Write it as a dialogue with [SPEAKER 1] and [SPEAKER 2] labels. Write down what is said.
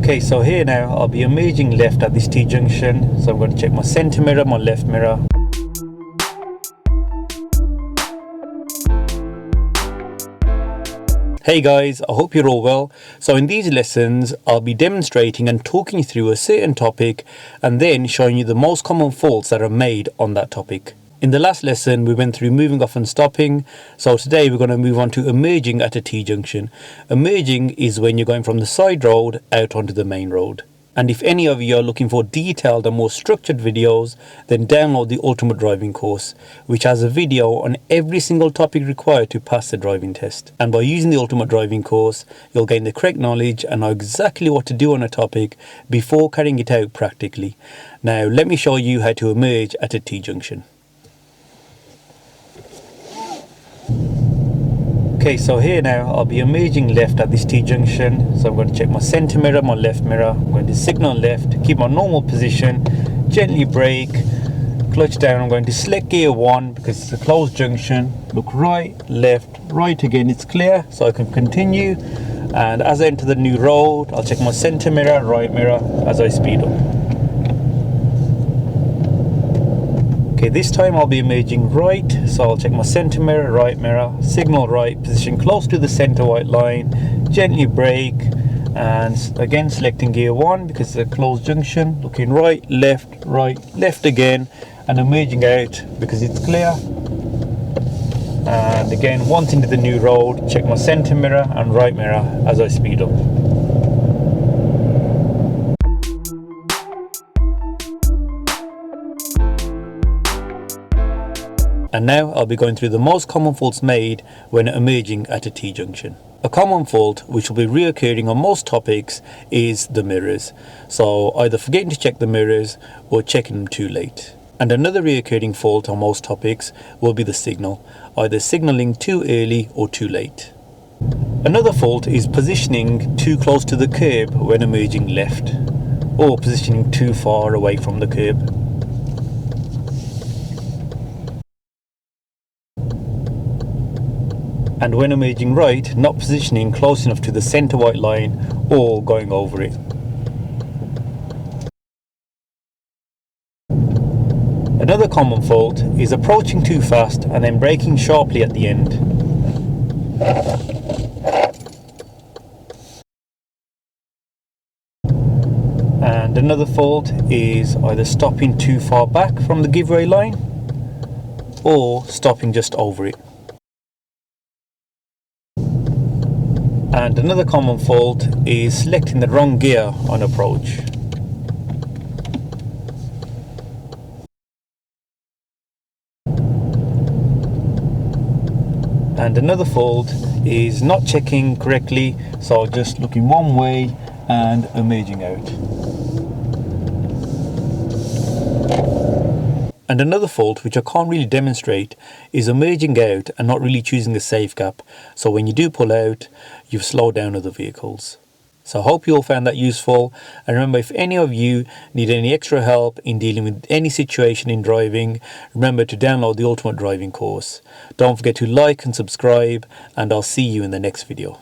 [SPEAKER 1] Okay, so here now I'll be emerging left at this T-junction. So I'm going to check my centre mirror, my left mirror. Hey guys, I hope you're all well. So in these lessons, I'll be demonstrating and talking you through a certain topic and then showing you the most common faults that are made on that topic. In the last lesson, we went through moving off and stopping. So today we're going to move on to emerging at a T-junction. Emerging is when you're going from the side road out onto the main road. And if any of you are looking for detailed and more structured videos, then download the Ultimate Driving course, which has a video on every single topic required to pass the driving test. And by using the Ultimate Driving course, you'll gain the correct knowledge and know exactly what to do on a topic before carrying it out practically. Now, let me show you how to emerge at a T-junction. Okay, so here now I'll be emerging left at this T-junction. So I'm going to check my centre mirror, my left mirror. I'm going to signal left, keep my normal position, gently brake, clutch down. I'm going to select gear 1 because it's a closed junction. Look right, left, right again, it's clear, so I can continue. And as I enter the new road, I'll check my centre mirror, right mirror as I speed up. Okay, this time I'll be emerging right, so I'll check my centre mirror, right mirror, signal right, position close to the centre white line, gently brake, and again selecting gear 1 because it's a closed junction, looking right, left again, and emerging out because it's clear. And again, once into the new road, check my centre mirror and right mirror as I speed up. And now I'll be going through the most common faults made when emerging at a T-junction. A common fault which will be reoccurring on most topics is the mirrors. So either forgetting to check the mirrors or checking them too late. And another reoccurring fault on most topics will be the signal, either signalling too early or too late. Another fault is positioning too close to the curb when emerging left, or positioning too far away from the curb. And when emerging right, not positioning close enough to the centre white line or going over it. Another common fault is approaching too fast and then braking sharply at the end. And another fault is either stopping too far back from the giveaway line or stopping just over it. And another common fault is selecting the wrong gear on approach. And another fault is not checking correctly, so just looking one way and emerging out. And another fault which I can't really demonstrate is emerging out and not really choosing a safe gap. So when you do pull out, you've slowed down other vehicles. So I hope you all found that useful. And remember, if any of you need any extra help in dealing with any situation in driving, remember to download the Ultimate Driving course. Don't forget to like and subscribe, and I'll see you in the next video.